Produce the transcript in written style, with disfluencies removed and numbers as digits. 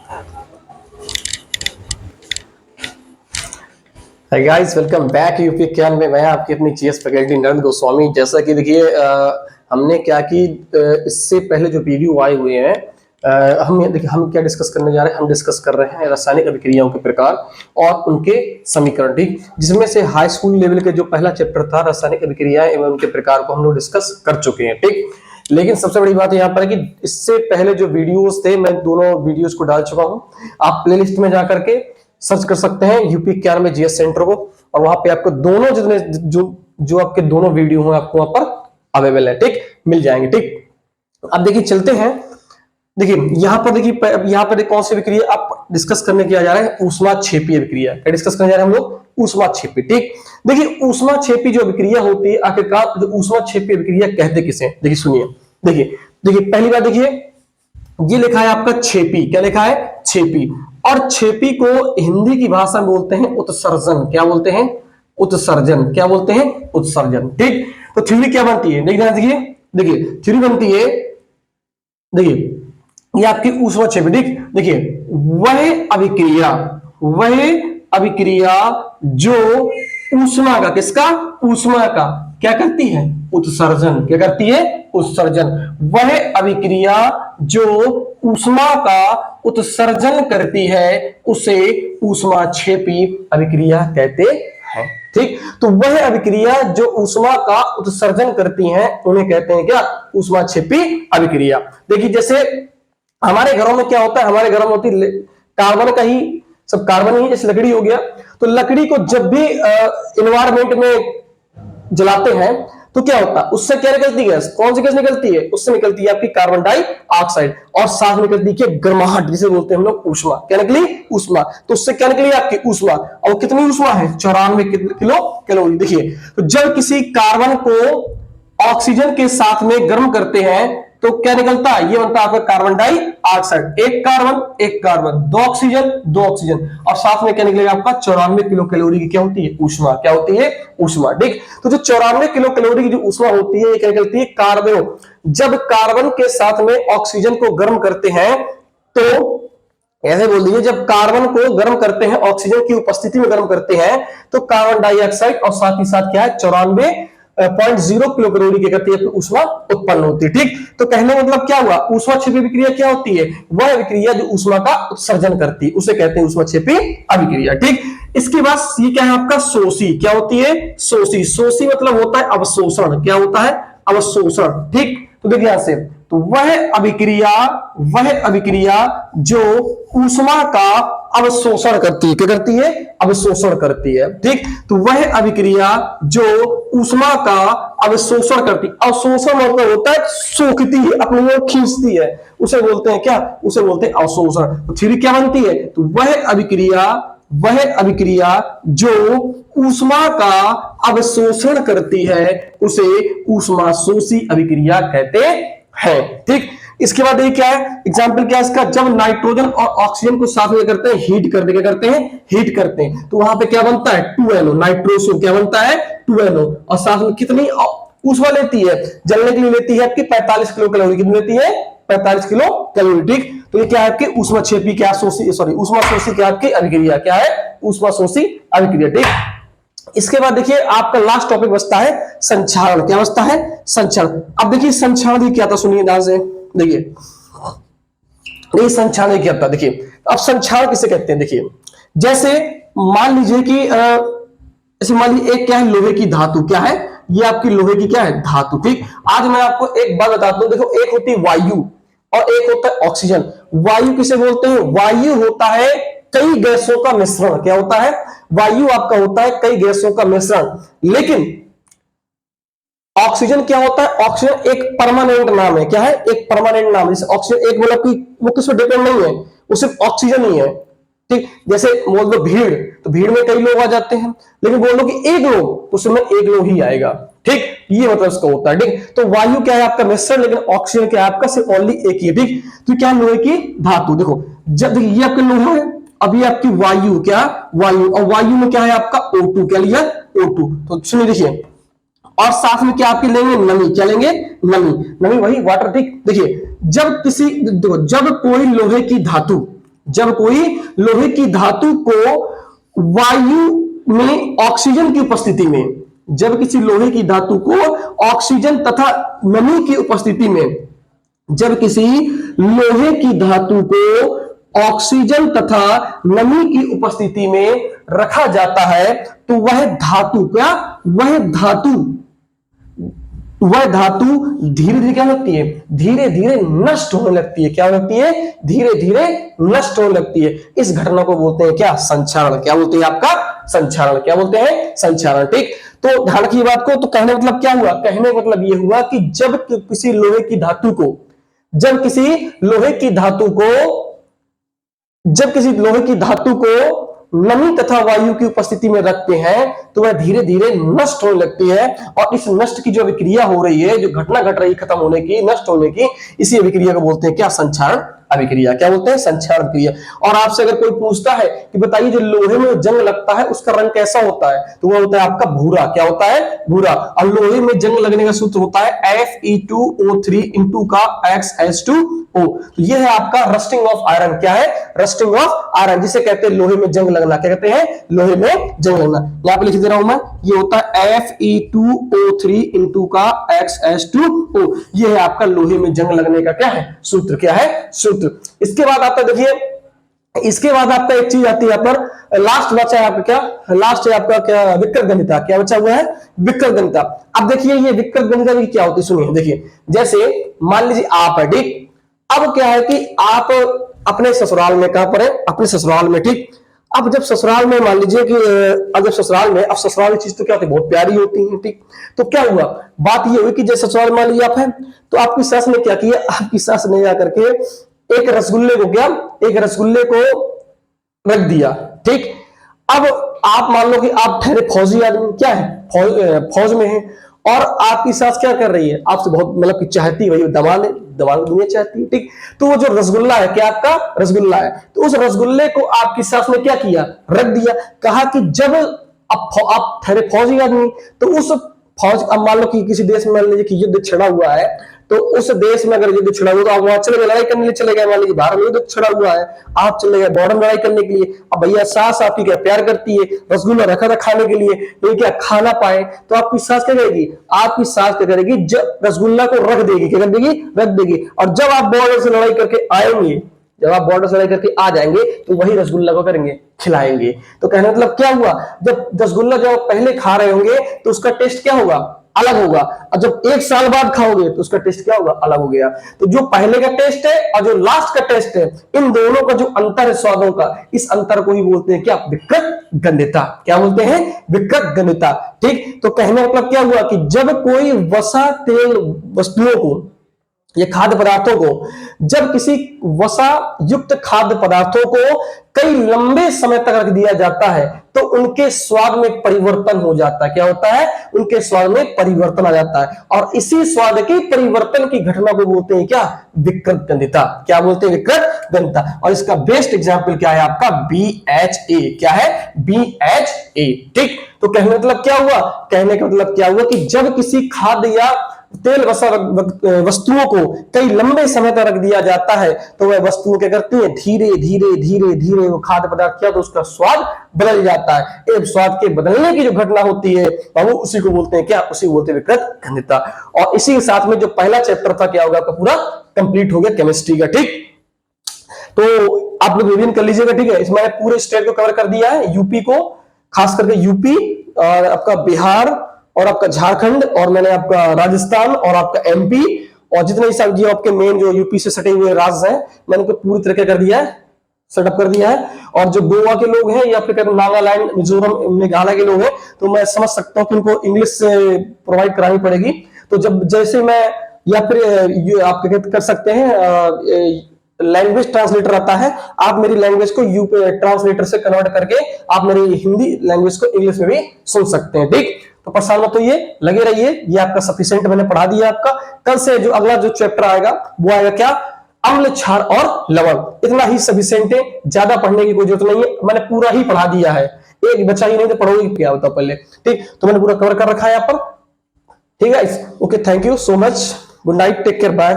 Hi guys, welcome back UP ज्ञान में। मैं आपकी अपनी जीएस फैकल्टी नरेंद्र गोस्वामी। जैसा कि देखिए हमने क्या कि इससे पहले जो वीडियो आए हुए हैं हम क्या डिस्कस करने जा रहे हैं। हम डिस्कस कर रहे हैं रासायनिक अभिक्रियाओं के प्रकार और उनके समीकरण, ठीक, जिसमें से हाई स्कूल लेवल के जो पहला चैप्टर था रासायनिक अभिक्रियाएं एवं उनके प्रकार को हम लोग डिस्कस कर चुके हैं, ठीक। लेकिन सबसे बड़ी बात यहाँ पर है कि इससे पहले जो वीडियोस थे मैं दोनों वीडियोस को डाल चुका हूँ। आप प्लेलिस्ट में जाकर के सर्च कर सकते हैं यूपी 91 जीएस सेंटर को, और वहां पे आपको दोनों जितने जो आपके दोनों वीडियो हैं आपको वहां पर अवेलेबल है, ठीक, मिल जाएंगे, ठीक। अब देखिए चलते हैं। देखिए यहाँ पर कौन सी अभिक्रिया आप डिस्कस करने किया जा रहा है, ऊष्माक्षेपी अभिक्रिया। क्या डिस्कस करने जा रहे हैं हम लोग? ऊष्माक्षेपी, ठीक। देखिए ऊष्माक्षेपी जो अभिक्रिया होती है, आखिरकार जो ऊष्माक्षेपी अभिक्रिया कहते किसे? देखिए सुनिए, देखिए पहली बात देखिए, ये लिखा है आपका छेपी। क्या लिखा है? छेपी। और छेपी को हिंदी की भाषा में बोलते हैं उत्सर्जन। क्या बोलते हैं? उत्सर्जन। क्या बोलते हैं? उत्सर्जन, ठीक। तो थ्योरी क्या बनती है? देखिए थ्योरी बनती है, देखिए ये आपकी ऊष्माक्षेपी, ठीक। देखिए वह अभिक्रिया जो ऊष्मा का, किसका? ऊष्मा का क्या करती है? उत्सर्जन। क्या करती है? उत्सर्जन। वह अभिक्रिया जो ऊष्मा का उत्सर्जन करती है उसे ऊष्माक्षेपी अभिक्रिया कहते हैं, ठीक। तो वह अभिक्रिया जो ऊष्मा का उत्सर्जन करती हैं उन्हें कहते हैं क्या? ऊष्माक्षेपी अभिक्रिया। देखिए जैसे हमारे घरों में क्या होता है, हमारे घरों में होती कार्बन का ही, सब कार्बन ही, जैसे लकड़ी हो गया, तो लकड़ी को जब भी इन्वायरमेंट में जलाते हैं तो क्या होता है, उससे क्या निकलती है? कौन सी गैस निकलती है? उससे निकलती है आपकी कार्बन डाइऑक्साइड, और साथ निकलती है गर्माहट, जिसे बोलते हैं हम लोग ऊष्मा। क्या निकली? ऊष्मा। तो उससे क्या निकली? आपकी ऊष्मा। और कितनी ऊष्मा है? 94 किलो कैलोरी। देखिए तो जब किसी कार्बन को ऑक्सीजन के साथ में गर्म करते हैं तो क्या निकलता है? ये बनता है आपका कार्बन डाइऑक्साइड। एक कार्बन, दो ऑक्सीजन, और साथ में क्या निकलेगा आपका? 94 किलो कैलोरी की क्या होती है? ऊष्मा। क्या होती है? ऊष्मा, ठीक। तो जो 94 किलो कैलोरी की जो ऊष्मा होती है, ये क्या निकलती है? कार्बन। जब कार्बन के साथ में ऑक्सीजन को गर्म करते हैं तो ऐसे बोल दीजिए, जब कार्बन को गर्म करते हैं, ऑक्सीजन की उपस्थिति में गर्म करते हैं, तो कार्बन डाइऑक्साइड और साथ ही साथ क्या है? 94.0 किलो कैलोरी की करती है ऊष्मा उत्पन्न होती है, ठीक। तो कहने का मतलब क्या हुआ? ऊष्माक्षेपी अभिक्रिया क्या होती है? वह अभिक्रिया जो ऊष्मा का उत्सर्जन करती है उसे कहते हैं ऊष्माक्षेपी अभिक्रिया, ठीक। इसके बाद ये क्या है आपका? शोषी। क्या होती है? शोषी मतलब होता है अवशोषण। क्या होता है? अवशोषण, ठीक। तो देखिए यहां से, तो वह अभिक्रिया जो ऊष्मा का अवशोषण करती है। क्या करती है? अवशोषण करती है, ठीक। तो वह अभिक्रिया जो ऊष्मा का अवशोषण करती, अवशोषण मतलब होता है सोखती है, अपनी ओर खींचती है, उसे बोलते हैं क्या? उसे बोलते हैं अवशोषण। तो थ्योरी क्या बनती है? तो वह अभिक्रिया जो ऊष्मा का अवशोषण करती है उसे ऊष्मा शोषी अभिक्रिया कहते हैं, ठीक। इसके बाद ये क्या है? एग्जाम्पल क्या है इसका? जब नाइट्रोजन और ऑक्सीजन को साथ में करते हैं, हीट करते हैं, तो वहां पे क्या बनता है? 2NO, nitroso. क्या बनता है? 2NO। और साथ में कितनी ऊष्मा लेती है? जलने के लिए लेती है आपकी 45 किलो कैलोरी। कितनी लेती है? 45 किलो कैलोरी, ठीक। तो ये क्या है आपकी? ऊष्माक्षेपी क्या ऊष्मा शोषी क्या आपकी अभिक्रिया? क्या है? ऊष्मा शोषी अभिक्रिया, ठीक। इसके बाद देखिए आपका लास्ट टॉपिक बचता है संक्षारण। क्या बचता है? संक्षारण। अब देखिए संक्षारण क्या था, सुनिए ध्यान से। देखिए संक्षारण क्या था, देखिए अब संक्षारण किसे कहते हैं? देखिए जैसे मान लीजिए कि ऐसे मान लीजिए एक क्या है? लोहे की धातु। क्या है? ये आपकी लोहे की क्या है? धातु, ठीक। आज मैं आपको एक बात बताता हूं, देखो एक होती है वायु और एक होता है ऑक्सीजन। वायु किसे बोलते हैं? वायु होता है कई गैसों का मिश्रण। क्या होता है? वायु आपका होता है कई गैसों का मिश्रण। लेकिन ऑक्सीजन क्या होता है? ऑक्सीजन एक परमानेंट नाम है। क्या है? एक परमानेंट नाम है। जैसे ऑक्सीजन एक मतलब कि वो किस पर डिपेंड नहीं है, वो सिर्फ ऑक्सीजन ही है, ठीक। जैसे बोल दो भीड़, तो भीड़ में कई लोग आ जाते हैं, लेकिन बोल दो कि एक लोग, तो उसमें एक लोग ही आएगा, ठीक। ये मतलब इसका होता है, ठीक। तो वायु क्या है आपका? मिश्रण। लेकिन ऑक्सीजन क्या है आपका? सिर्फ ओनली एक ही है, ठीक। तो क्या लोहे की धातु? देखो जब ये आपके लोहा है, अभी आपकी वायु, क्या? वायु। और वायु में क्या है आपका? O2। क्या लिया? O2। तो सुनिए देखिए, और साथ में क्या आपके लेंगे? नमी। क्या लेंगे? नमी वही वाटर, ठीक। देखिए जब कोई लोहे की धातु जब कोई लोहे की धातु को वायु में ऑक्सीजन की उपस्थिति में, जब किसी लोहे की धातु को ऑक्सीजन तथा नमी की उपस्थिति में, जब किसी लोहे की धातु को ऑक्सीजन तथा नमी की उपस्थिति में रखा जाता है तो वह धातु धीरे धीरे क्या लगती है, धीरे धीरे नष्ट होने लगती है। क्या लगती है? धीरे धीरे नष्ट होने लगती है। इस घटना को बोलते हैं क्या? संक्षारण। क्या बोलते हैं आपका? संक्षारण। क्या बोलते हैं? संक्षारण। ठीक, तो ध्यान रखिए बात को। तो कहने मतलब क्या हुआ? कहने मतलब ये हुआ कि जब किसी लोहे की धातु को नमी तथा वायु की उपस्थिति में रखते हैं तो वह धीरे धीरे नष्ट होने लगती है। और इस नष्ट की जो अभिक्रिया हो रही है, जो घटना घट रही है खत्म होने की, नष्ट होने की, इसी अभिक्रिया को बोलते हैं क्या? संक्षारण अभिक्रिया। क्या बोलते हैं? संक्षारण अभिक्रिया। और आपसे अगर कोई पूछता है कि बताइए जो लोहे में जंग लगता है उसका रंग कैसा होता है, तो वह होता है आपका भूरा। क्या होता है? भूरा। और लोहे में जंग लगने का सूत्र होता है Fe2O3 इंटू का XH2O। तो यह है आपका रस्टिंग ऑफ आयरन। क्या है? रस्टिंग ऑफ आयरन, जिसे कहते हैं लोहे में जंग लगना। क्या कहते हैं? लोहे में जंग लगना। यहां पे लिख दे रहा हूं मैं, ये होता है Fe2O3 इंटू का XH2O। यह है आपका लोहे में जंग लगने का क्या है? सूत्र। क्या है? सूत्र। इसके बाद आपका देखिए, इसके बाद आपका एक चीज आती है यहाँ पर, लास्ट बचा है आपका क्या? लास्ट है आपका क्या? विकृत गणिता। क्या बचा हुआ है? विकृत गणिता। अब देखिए ये विकृत गणिता भी क्या होती है, सुनिए। देखिए जैसे मान लीजिए आप है, ठीक। अब क्या है कि आप अपने ससुराल में, कहां पर है? अपने ससुराल में, ठीक। अब जब ससुराल में मान लीजिए कि अब जब ससुराल में, अब ससुराल की चीज तो क्या होती है? बहुत प्यारी होती है, ठीक। तो क्या हुआ? बात ये हुई कि जैसे ससुराल मान लीजिए आप है, तो आपकी सास ने क्या किया? आपकी सास ने जाकर के एक रसगुल्ले को रख दिया, ठीक। अब आप मान लो कि आप ठहरे फौजी आदमी, क्या है? फौज में है, और आपकी सास क्या कर रही है? आपसे बहुत मतलब कि चाहती है, वही दमाल दुनिया चाहती है, ठीक। तो वो जो रसगुल्ला है, क्या आपका? रसगुल्ला है। तो उस रसगुल्ले को आपकी सास ने क्या किया? रख दिया। कहा कि जब आप ठहरे फौजी आदमी, तो उस फौज, अब मान लो कि किसी देश में मान लीजिए कि युद्ध छिड़ा हुआ है, तो उस देश में अगर युद्ध छिड़ा हुआ तो आप वहां चले गए, लड़ाई करने के लिए चले गए। मान लीजिए भारत में युद्ध छिड़ा हुआ है, आप चले गए बॉर्डर में लड़ाई करने के लिए। अब भैया सास आपकी क्या प्यार करती है, रसगुल्ला रखा था खाने के लिए, लेकिन क्या खा ना पाए, तो आपकी सास क्या करेगी? आपकी सास क्या करेगी? जब रसगुल्ला को रख देगी, क्या कर देगी? रख देगी। और जब आप बॉर्डर से लड़ाई करके आएंगे, जब आप बॉर्डर से लड़ाई करके आ जाएंगे, तो वही रसगुल्ला को करेंगे? खिलाएंगे। तो कहने मतलब क्या हुआ? जब रसगुल्ला जब पहले खा रहे होंगे तो उसका टेस्ट क्या होगा? अलग होगा। और जब 1 साल बाद खाओगे तो उसका टेस्ट क्या होगा? अलग हो गया। तो जो पहले का टेस्ट है और जो लास्ट का टेस्ट है, इन दोनों का जो अंतर है स्वादों का, इस अंतर को ही बोलते हैं क्या? विकृत गंधता। क्या बोलते हैं? विकृत गंधता, ठीक। तो कहने मतलब क्या हुआ कि जब कोई वसा तेल वस्तुओं को, ये खाद्य पदार्थों को, जब किसी वसा युक्त खाद्य पदार्थों को कई लंबे समय तक रख दिया जाता है तो उनके स्वाद में परिवर्तन हो जाता है। क्या होता है? उनके स्वाद में परिवर्तन आ जाता है। और इसी स्वाद के परिवर्तन की घटना को बोलते हैं क्या? विकृत गंधता। क्या बोलते हैं? विकृत गंधता। और इसका बेस्ट एग्जाम्पल क्या है आपका? BHA। क्या है? BHA, ठीक। तो कहने मतलब क्या हुआ? कहने का मतलब क्या हुआ कि जब किसी खाद्य या तेल वसा वस्तुओं को कई लंबे समय तक रख दिया जाता है तो वह वस्तुएं क्या करती हैं? धीरे धीरे धीरे धीरे वो खाद्य पदार्थ क्या, तो उसका स्वाद बदल जाता है। एक स्वाद के बदलने की जो घटना होती है वो उसी को बोलते हैं क्या? उसी को बोलते हैं विकृत गंधता। और इसी के साथ में जो पहला चैप्टर था क्या होगा आपका? पूरा कंप्लीट हो गया केमिस्ट्री का, ठीक। तो आप लोग रिवीजन कर लीजिएगा, ठीक है। इसमें पूरे स्टेट को कवर कर दिया है, यूपी को, खास करके यूपी और आपका बिहार और आपका झारखंड, और मैंने आपका राजस्थान और आपका MP, और जितने सब जो आपके मेन जो यूपी से सटे हुए राज्य हैं, मैंने उनको पूरी तरीके कर दिया है, सेटअप कर दिया है। और जो गोवा के लोग हैं या फिर नागालैंड, मिजोरम, मेघालय के लोग हैं, तो मैं समझ सकता हूँ कि उनको इंग्लिश से प्रोवाइड करानी पड़ेगी। तो जब जैसे मैं, या फिर आप क्या कर सकते हैं, लैंग्वेज ट्रांसलेटर आता है, आप मेरी लैंग्वेज को ट्रांसलेटर से कन्वर्ट करके आप मेरी हिंदी लैंग्वेज को इंग्लिश में भी सुन सकते हैं, ठीक। तो परेशान मत होइए, लगे रहिए। ये आपका सफिशिएंट मैंने पढ़ा दिया आपका। कल से जो अगला जो चैप्टर आएगा वो आएगा क्या? अम्ल, क्षार और लवण। इतना ही सफिशिएंट है, ज्यादा पढ़ने की कोई जरूरत नहीं है, मैंने पूरा ही पढ़ा दिया है। एक बच्चा ही नहीं तो पढ़ोगे क्या होता पहले, ठीक। तो मैंने पूरा कवर कर रखा है यहाँ पर, ठीक है। Okay, thank you so much, good night, take care, bye.